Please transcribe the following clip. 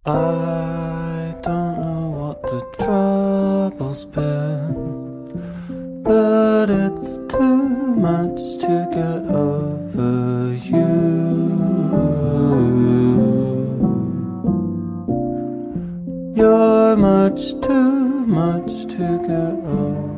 I don't know what the trouble's been, but it's too much to get over you. You're much too much to get over.